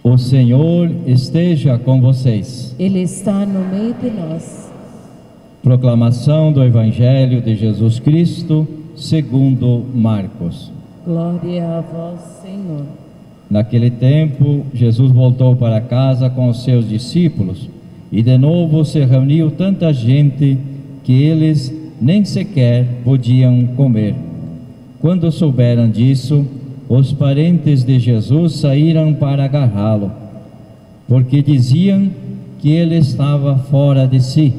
O Senhor esteja com vocês. Ele está no meio de nós. Proclamação do Evangelho de Jesus Cristo, segundo Marcos. Glória a vós, Senhor. Naquele tempo, Jesus voltou para casa com os seus discípulos, e de novo se reuniu tanta gente que eles nem sequer podiam comer. Quando souberam disso, os parentes de Jesus saíram para agarrá-lo, porque diziam que ele estava fora de si,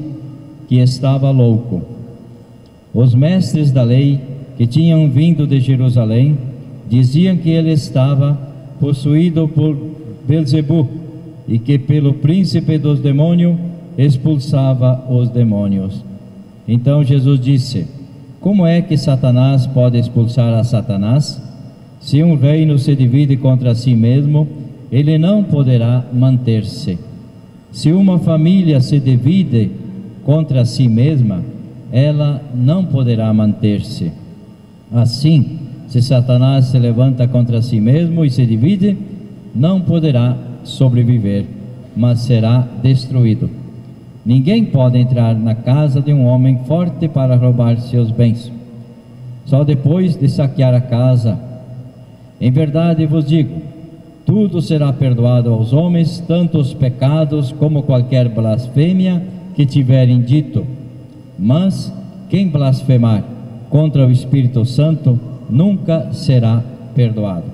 que estava louco. Os mestres da lei, que tinham vindo de Jerusalém, diziam que ele estava possuído por Belzebu e que pelo príncipe dos demônios expulsava os demônios. Então Jesus disse: como é que Satanás pode expulsar a Satanás? Se um reino se divide contra si mesmo, ele não poderá manter-se. Se uma família se divide contra si mesma, ela não poderá manter-se. Assim, se Satanás se levanta contra si mesmo e se divide, não poderá sobreviver, mas será destruído. Ninguém pode entrar na casa de um homem forte para roubar seus bens, só depois de saquear a casa. Em verdade vos digo, tudo será perdoado aos homens, tanto os pecados como qualquer blasfêmia que tiverem dito. Mas quem blasfemar contra o Espírito Santo nunca será perdoado,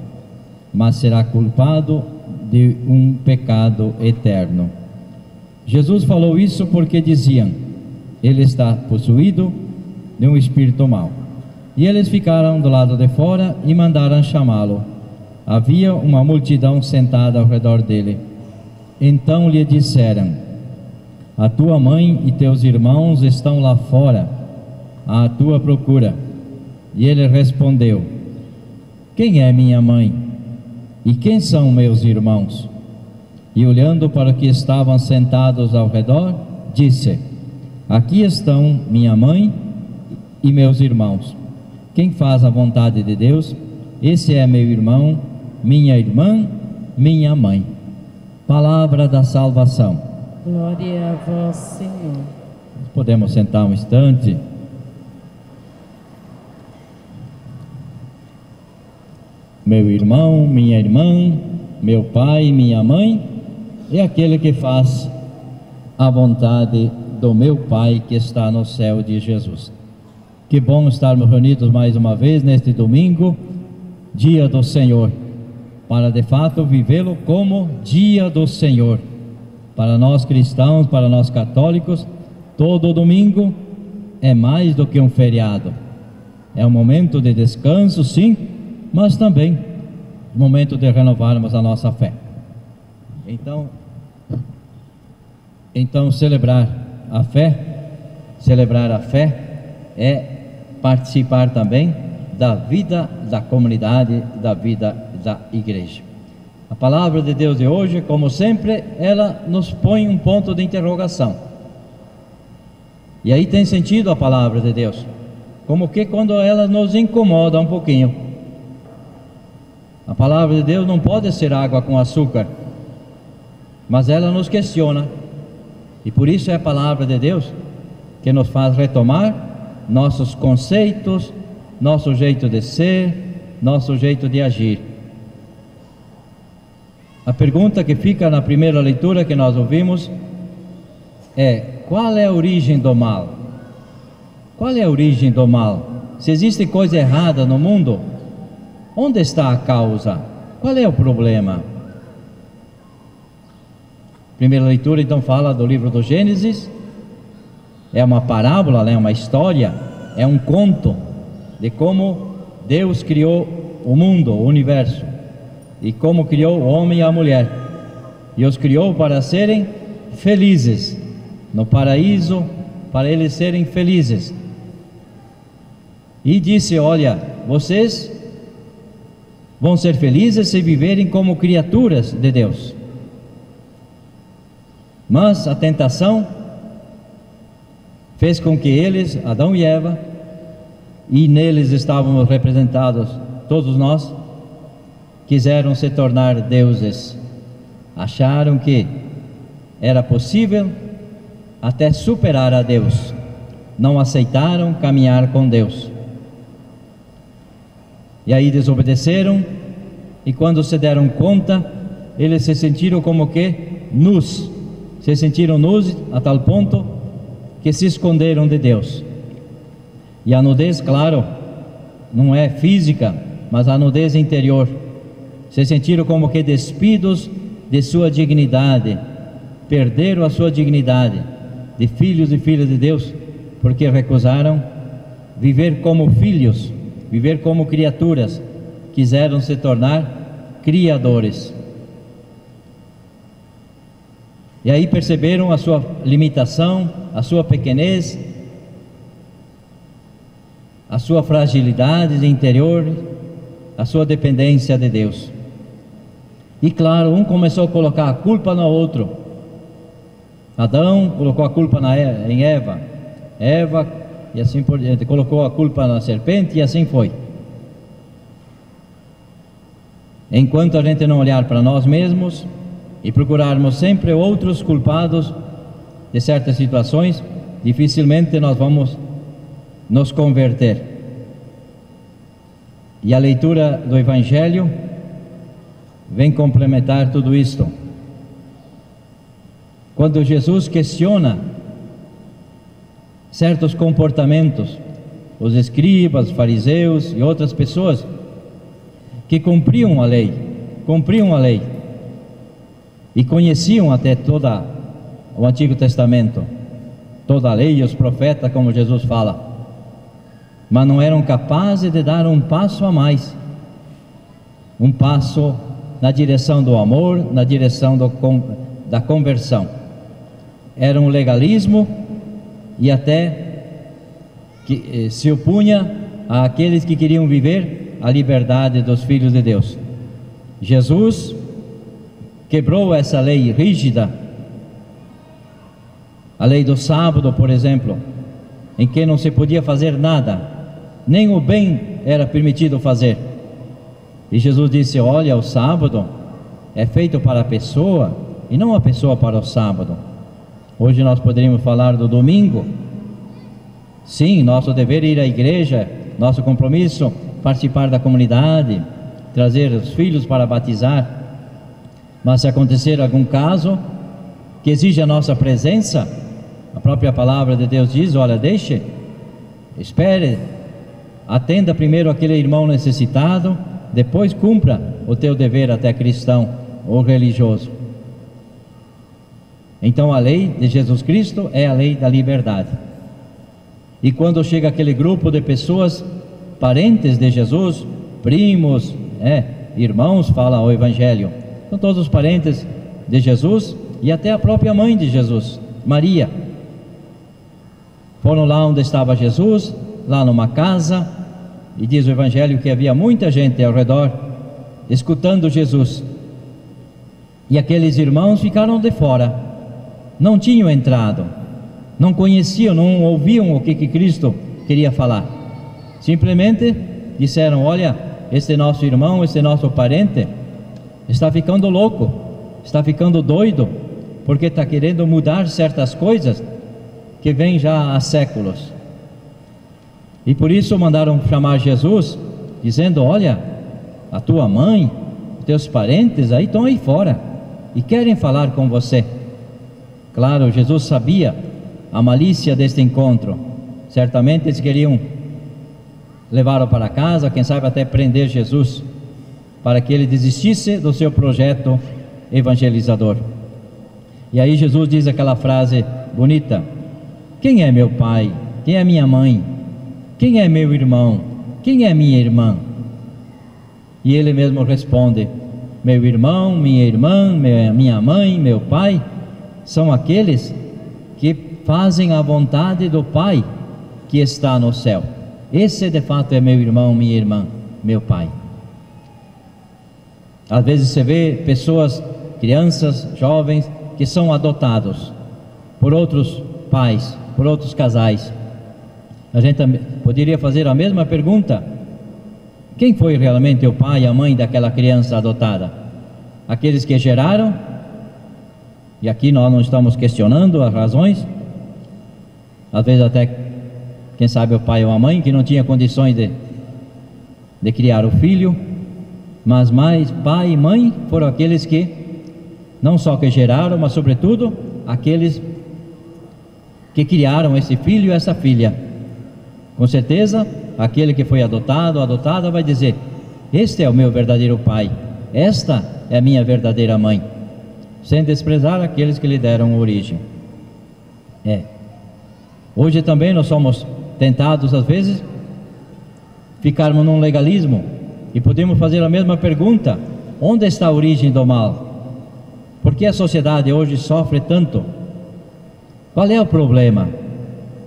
mas será culpado de um pecado eterno. Jesus falou isso porque diziam: ele está possuído de um espírito mau. E eles ficaram do lado de fora e mandaram chamá-lo. Havia uma multidão sentada ao redor dele. Então lhe disseram: a tua mãe e teus irmãos estão lá fora, à tua procura. E ele respondeu: quem é minha mãe? E quem são meus irmãos? E olhando para os que estavam sentados ao redor, disse: aqui estão minha mãe e meus irmãos. Quem faz a vontade de Deus, esse é meu irmão, minha irmã, minha mãe. Palavra da salvação. Glória a vós, Senhor. Podemos sentar um instante. Meu irmão, minha irmã, meu pai, minha mãe, é aquele que faz a vontade do meu Pai que está no céu, de Jesus. Que bom estarmos reunidos mais uma vez neste domingo, dia do Senhor, para de fato vivê-lo como dia do Senhor. Para nós cristãos, para nós católicos, todo domingo é mais do que um feriado. É um momento de descanso, sim, mas também momento de renovarmos a nossa fé. Então celebrar a fé é participar também da vida da comunidade, da vida da igreja. A palavra de Deus de hoje, como sempre, ela nos põe um ponto de interrogação. E aí tem sentido a palavra de Deus, como que quando ela nos incomoda um pouquinho. A palavra de Deus não pode ser água com açúcar, mas ela nos questiona. E por isso é a palavra de Deus que nos faz retomar nossos conceitos, nosso jeito de ser, nosso jeito de agir. A pergunta que fica na primeira leitura que nós ouvimos é: qual é a origem do mal? Qual é a origem do mal? Se existe coisa errada no mundo, onde está a causa? Qual é o problema? Primeira leitura então fala do livro do Gênesis. É uma parábola, é uma história, é um conto de como Deus criou o mundo, o universo, e como criou o homem e a mulher, e os criou para serem felizes no paraíso, para eles serem felizes. E disse: olha, vocês vão ser felizes se viverem como criaturas de Deus. Mas a tentação fez com que eles, Adão e Eva, e neles estávamos representados todos nós, quiseram se tornar deuses. Acharam que era possível até superar a Deus. Não aceitaram caminhar com Deus. E aí desobedeceram, e quando se deram conta, eles se sentiram como que nus. Se sentiram nus a tal ponto que se esconderam de Deus. E a nudez, claro, não é física, mas a nudez interior. Se sentiram como que despidos de sua dignidade, perderam a sua dignidade de filhos e filhas de Deus, porque recusaram viver como filhos, viver como criaturas, quiseram se tornar criadores. E aí perceberam a sua limitação, a sua pequenez, a sua fragilidade interior, a sua dependência de Deus. E claro, um começou a colocar a culpa no outro. Adão colocou a culpa em Eva, Eva, e assim por diante, colocou a culpa na serpente, e assim foi. Enquanto a gente não olhar para nós mesmos e procurarmos sempre outros culpados de certas situações, dificilmente nós vamos nos converter. E a leitura do Evangelho vem complementar tudo isto. Quando Jesus questiona certos comportamentos, os escribas, fariseus e outras pessoas que cumpriam a lei e conheciam até todo o Antigo Testamento, toda a lei e os profetas, como Jesus fala, mas não eram capazes de dar um passo a mais, um passo na direção do amor, na direção da conversão. Era um legalismo, e até que se opunha àqueles que queriam viver a liberdade dos filhos de Deus. Jesus quebrou essa lei rígida, a lei do sábado, por exemplo, em que não se podia fazer nada, nem o bem era permitido fazer. E Jesus disse: olha, o sábado é feito para a pessoa e não a pessoa para o sábado. Hoje nós poderíamos falar do domingo. Sim, nosso dever é ir à igreja, nosso compromisso, participar da comunidade, trazer os filhos para batizar. Mas se acontecer algum caso que exige a nossa presença, a própria palavra de Deus diz: olha, deixe, espere, atenda primeiro aquele irmão necessitado, depois cumpra o teu dever até cristão ou religioso. Então a lei de Jesus Cristo é a lei da liberdade. E quando chega aquele grupo de pessoas, parentes de Jesus, primos, irmãos, fala o Evangelho, são todos os parentes de Jesus, e até a própria mãe de Jesus, Maria, foram lá onde estava Jesus, lá numa casa, e diz o Evangelho que havia muita gente ao redor, escutando Jesus, e aqueles irmãos ficaram de fora, não tinham entrado, não conheciam, não ouviam o que Cristo queria falar, simplesmente disseram: olha, este nosso irmão, este nosso parente está ficando louco, está ficando doido, porque está querendo mudar certas coisas que vêm já há séculos. E por isso mandaram chamar Jesus, dizendo: olha, a tua mãe, os teus parentes aí estão aí fora e querem falar com você. Claro, Jesus sabia a malícia deste encontro. Certamente eles queriam levá-lo para casa, quem sabe até prender Jesus, para que ele desistisse do seu projeto evangelizador. E aí Jesus diz aquela frase bonita: quem é meu pai? Quem é minha mãe? Quem é meu irmão? Quem é minha irmã? E ele mesmo responde: meu irmão, minha irmã, minha mãe, meu pai são aqueles que fazem a vontade do Pai que está no céu. Esse de fato é meu irmão, minha irmã, meu pai. Às vezes você vê pessoas, crianças, jovens, que são adotados por outros pais, por outros casais. A gente poderia fazer a mesma pergunta: quem foi realmente o pai e a mãe daquela criança adotada? Aqueles que geraram E aqui nós não estamos questionando as razões. Às vezes até, quem sabe, o pai ou a mãe que não tinha condições de criar o filho, mas mais pai e mãe foram aqueles que não só que geraram, mas sobretudo aqueles que criaram esse filho e essa filha. Com certeza, aquele que foi adotado ou adotada vai dizer: este é o meu verdadeiro pai, esta é a minha verdadeira mãe, sem desprezar aqueles que lhe deram origem. Hoje também nós somos tentados às vezes ficarmos num legalismo e podemos fazer a mesma pergunta: onde está a origem do mal? Por que a sociedade hoje sofre tanto? Qual é o problema?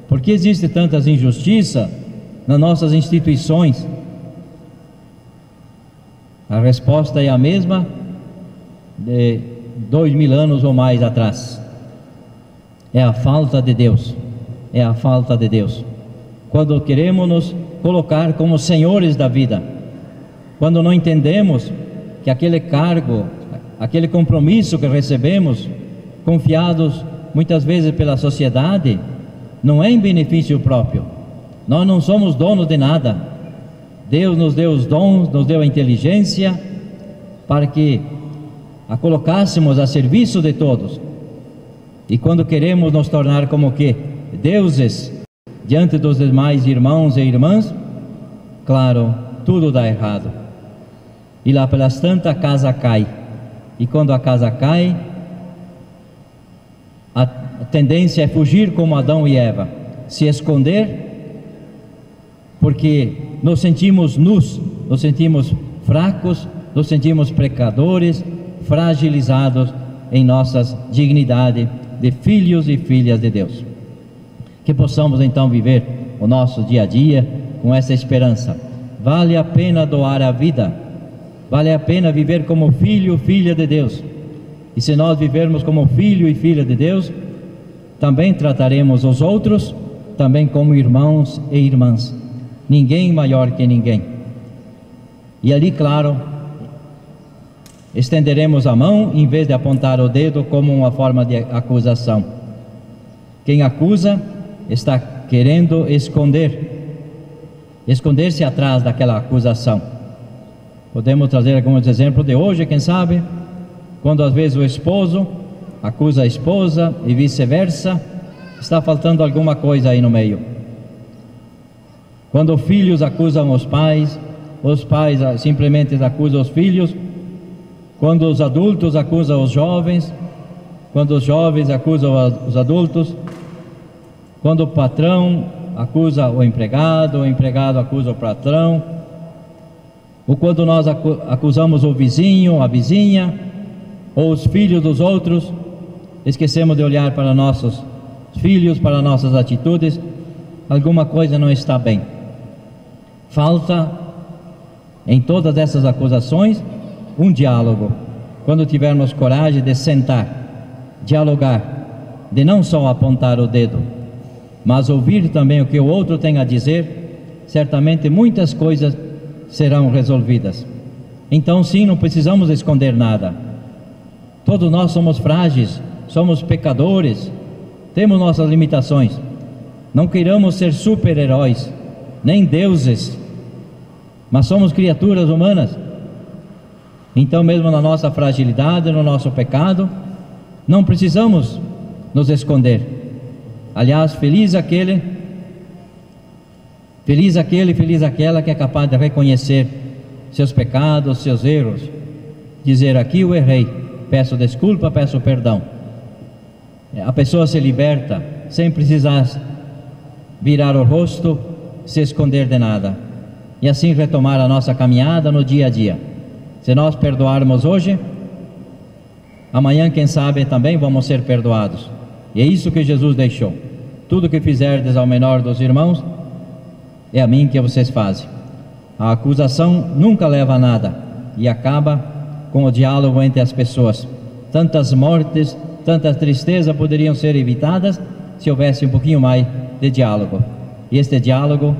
Por que existe tantas injustiças nas nossas instituições? A resposta é a mesma de 2000 anos ou mais atrás. É a falta de Deus. É a falta de Deus. Quando queremos nos colocar como senhores da vida, quando não entendemos que aquele cargo, aquele compromisso que recebemos, confiados muitas vezes pela sociedade, não é em benefício próprio. Nós não somos donos de nada. Deus nos deu os dons, nos deu a inteligência para que a colocássemos a serviço de todos. E quando queremos nos tornar como que deuses diante dos demais irmãos e irmãs, claro, tudo dá errado. E lá pelas tantas a casa cai. E quando a casa cai, a tendência é fugir como Adão e Eva, se esconder, porque nos sentimos nus, nos sentimos fracos, nos sentimos pecadores, fragilizados em nossas dignidade de filhos e filhas de Deus. Que possamos então viver o nosso dia a dia com essa esperança. Vale a pena doar a vida, vale a pena viver como filho, filha de Deus. E se nós vivermos como filho e filha de Deus, também trataremos os outros também como irmãos e irmãs. Ninguém maior que ninguém. E ali, claro, estenderemos a mão em vez de apontar o dedo como uma forma de acusação. Quem acusa está querendo esconder-se atrás daquela acusação. Podemos trazer alguns exemplos de hoje, quem sabe, quando às vezes o esposo acusa a esposa e vice-versa, está faltando alguma coisa aí no meio. Quando os acusam os pais simplesmente acusam os filhos, quando os adultos acusam os jovens, quando os jovens acusam os adultos, quando o patrão acusa o empregado acusa o patrão, ou quando nós acusamos o vizinho, a vizinha, ou os filhos dos outros, esquecemos de olhar para nossos filhos, para nossas atitudes, alguma coisa não está bem. Falta em todas essas acusações um diálogo. Quando tivermos coragem de sentar, dialogar, de não só apontar o dedo, mas ouvir também o que o outro tem a dizer, certamente muitas coisas serão resolvidas. Então sim, não precisamos esconder nada. Todos nós somos frágeis, somos pecadores, temos nossas limitações. Não queiramos ser super-heróis, nem deuses, mas somos criaturas humanas. Então mesmo na nossa fragilidade, no nosso pecado, não precisamos nos esconder. Aliás, feliz aquele, feliz aquela que é capaz de reconhecer seus pecados, seus erros, dizer: aqui eu errei, peço desculpa, peço perdão. A pessoa se liberta sem precisar virar o rosto, se esconder de nada, e assim retomar a nossa caminhada no dia a dia. Se nós perdoarmos hoje, amanhã, quem sabe, também vamos ser perdoados. E é isso que Jesus deixou: tudo que fizerdes ao menor dos irmãos, é a mim que vocês fazem. A acusação nunca leva a nada e acaba com o diálogo entre as pessoas. Tantas mortes, tanta tristeza poderiam ser evitadas se houvesse um pouquinho mais de diálogo. E este diálogo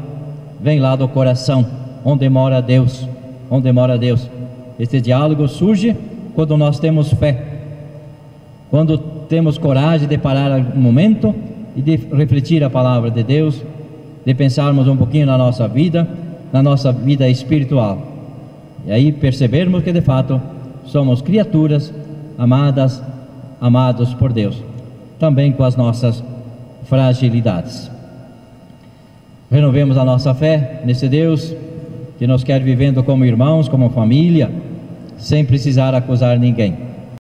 vem lá do coração, onde mora Deus, onde mora Deus. Este diálogo surge quando nós temos fé, quando temos coragem de parar um momento e de refletir a palavra de Deus, de pensarmos um pouquinho na nossa vida espiritual, e aí percebermos que de fato somos criaturas amados por Deus, também com as nossas fragilidades. Renovemos a nossa fé nesse Deus que nos quer vivendo como irmãos, como família, sem precisar acusar ninguém.